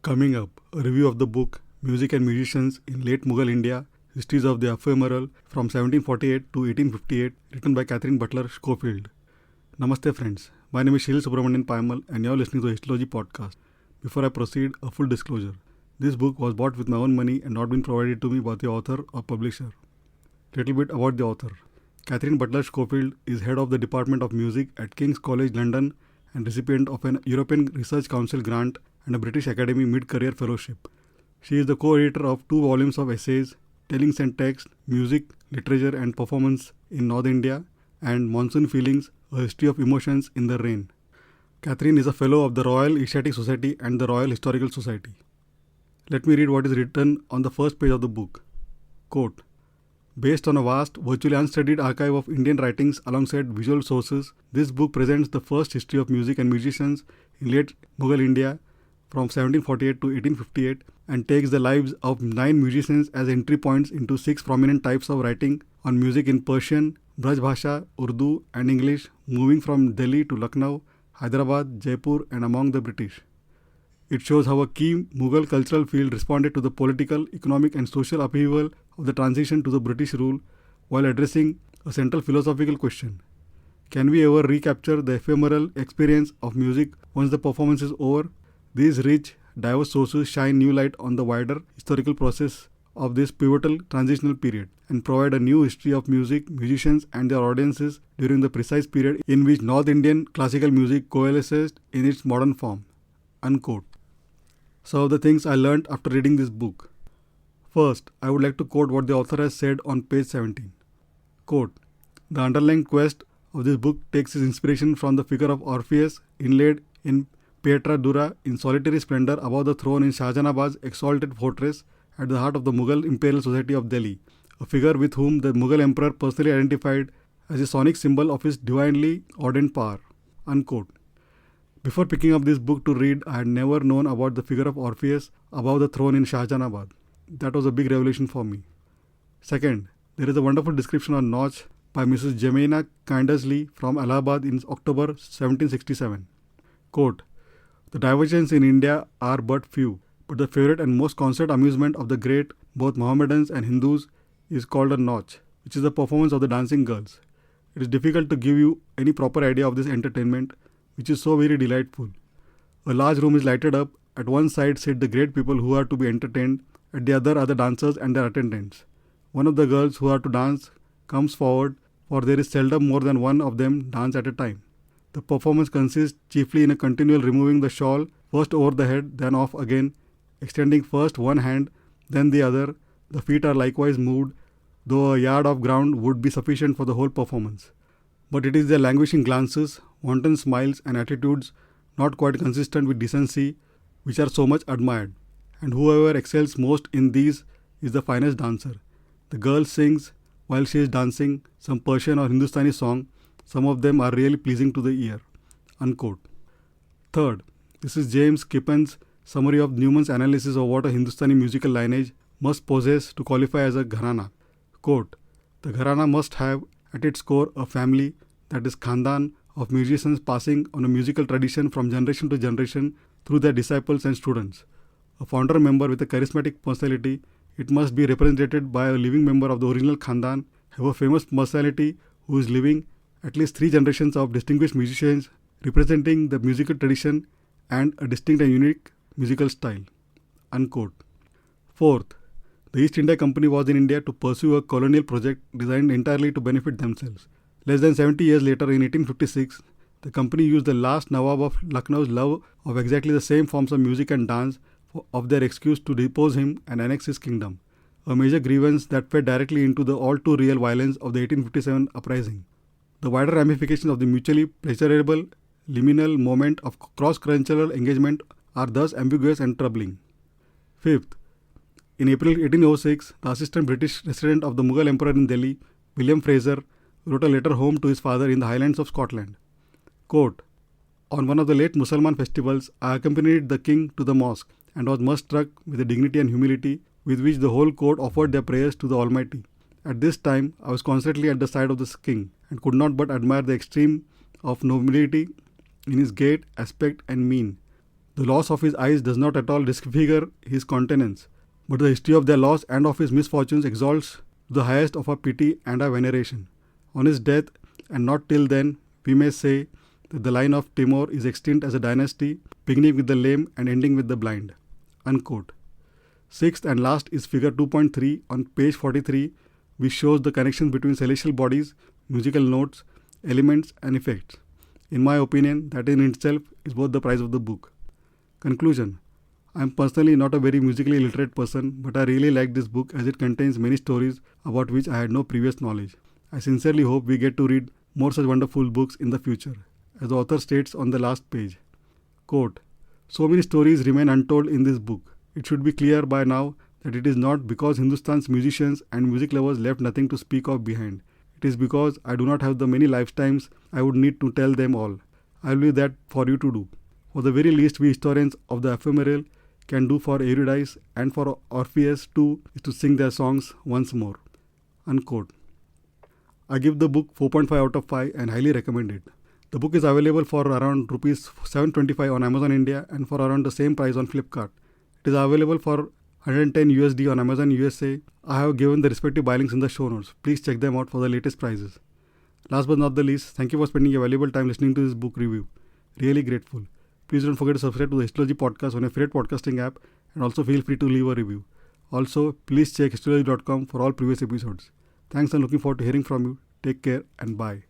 Coming up, a review of the book Music and Musicians in Late Mughal India, Histories of the Ephemeral from 1748 to 1858, written by Katherine Butler, Schofield. Namaste friends, my name is Shil Subramanian Paimal and you are listening to the Histology podcast. Before I proceed, a full disclosure. This book was bought with my own money and not been provided to me by the author or publisher. Little bit about the author. Katherine Butler Schofield is head of the Department of Music at King's College London and recipient of an European Research Council grant and a British Academy Mid-Career Fellowship. She is the co-editor of 2 volumes of essays, Tellings and Text, Music, Literature and Performance in North India and Monsoon Feelings, A History of Emotions in the Rain. Katherine is a fellow of the Royal Asiatic Society and the Royal Historical Society. Let me read what is written on the first page of the book. Quote, based on a vast, virtually unstudied archive of Indian writings alongside visual sources, this book presents the first history of music and musicians in late Mughal India from 1748 to 1858 and takes the lives of 9 musicians as entry points into 6 prominent types of writing on music in Persian, Brajbhasha, Urdu and English, moving from Delhi to Lucknow, Hyderabad, Jaipur and among the British. It shows how a key Mughal cultural field responded to the political, economic and social upheaval of the transition to the British rule while addressing a central philosophical question. Can we ever recapture the ephemeral experience of music once the performance is over? These rich, diverse sources shine new light on the wider historical process of this pivotal transitional period and provide a new history of music, musicians and their audiences during the precise period in which North Indian classical music coalesced in its modern form. Unquote. Some of the things I learnt after reading this book. First, I would like to quote what the author has said on page 17. Quote, the underlying quest of this book takes its inspiration from the figure of Orpheus inlaid in Pietra Dura in solitary splendor above the throne in Shahjahanabad's exalted fortress at the heart of the Mughal Imperial Society of Delhi, a figure with whom the Mughal emperor personally identified as a sonic symbol of his divinely ordained power. Unquote. Before picking up this book to read, I had never known about the figure of Orpheus above the throne in Shahjahanabad. That was a big revelation for me. Second, there is a wonderful description on Nautch by Mrs. Jemina Kindersley from Allahabad in October 1767. Quote, the diversions in India are but few, but the favorite and most constant amusement of the great, both Mohammedans and Hindus, is called a Nautch, which is the performance of the dancing girls. It is difficult to give you any proper idea of this entertainment, which is so very delightful. A large room is lighted up. At one side sit the great people who are to be entertained, at the other are the dancers and their attendants. One of the girls who are to dance comes forward, for there is seldom more than one of them dance at a time. The performance consists chiefly in a continual removing the shawl, first over the head, then off again, extending first one hand, then the other. The feet are likewise moved, though a yard of ground would be sufficient for the whole performance. But it is their languishing glances, wanton smiles and attitudes not quite consistent with decency which are so much admired, and whoever excels most in these is the finest dancer. The girl sings while she is dancing some Persian or Hindustani song. Some of them are really pleasing to the ear. Unquote. Third, this is James Kippen's summary of Newman's analysis of what a Hindustani musical lineage must possess to qualify as a gharana. Quote, the gharana must have at its core a family, that is khandan, of musicians passing on a musical tradition from generation to generation through their disciples and students. A founder member with a charismatic personality, it must be represented by a living member of the original khandan, have a famous personality who is living, at least 3 generations of distinguished musicians representing the musical tradition and a distinct and unique musical style. Unquote. Fourth, the East India Company was in India to pursue a colonial project designed entirely to benefit themselves. Less than 70 years later, in 1856, the company used the last Nawab of Lucknow's love of exactly the same forms of music and dance of their excuse to depose him and annex his kingdom, a major grievance that fed directly into the all too real violence of the 1857 uprising. The wider ramifications of the mutually pleasurable liminal moment of cross-cultural engagement are thus ambiguous and troubling. Fifth, in April 1806, the assistant British resident of the Mughal Emperor in Delhi, William Fraser, wrote a letter home to his father in the Highlands of Scotland. Quote, on one of the late Musalman festivals, I accompanied the king to the mosque and was much struck with the dignity and humility with which the whole court offered their prayers to the Almighty. At this time, I was constantly at the side of the king and could not but admire the extreme of nobility in his gait, aspect and mien. The loss of his eyes does not at all disfigure his countenance, but the history of their loss and of his misfortunes exalts to the highest of our pity and our veneration. On his death, and not till then, we may say that the line of Timur is extinct as a dynasty, beginning with the lame and ending with the blind. Unquote. Sixth and last is figure 2.3 on page 43, which shows the connection between celestial bodies, musical notes, elements and effects. In my opinion, that in itself is worth the price of the book. Conclusion. I am personally not a very musically literate person, but I really like this book as it contains many stories about which I had no previous knowledge. I sincerely hope we get to read more such wonderful books in the future. As the author states on the last page, quote, "So many stories remain untold in this book. It should be clear by now that it is not because Hindustan's musicians and music lovers left nothing to speak of behind. It is because I do not have the many lifetimes I would need to tell them all. I will leave that for you to do. For the very least we historians of the ephemeral can do for Eurydice and for Orpheus too is to sing their songs once more." Unquote. I give the book 4.5 out of 5 and highly recommend it. The book is available for around rupees 725 on Amazon India and for around the same price on Flipkart. It is available for 110 USD on Amazon USA. I have given the respective buy links in the show notes. Please check them out for the latest prices. Last but not the least, thank you for spending your valuable time listening to this book review. Really grateful. Please don't forget to subscribe to the Histology podcast on your favorite podcasting app and also feel free to leave a review. Also, please check histology.com for all previous episodes. Thanks and looking forward to hearing from you. Take care and bye.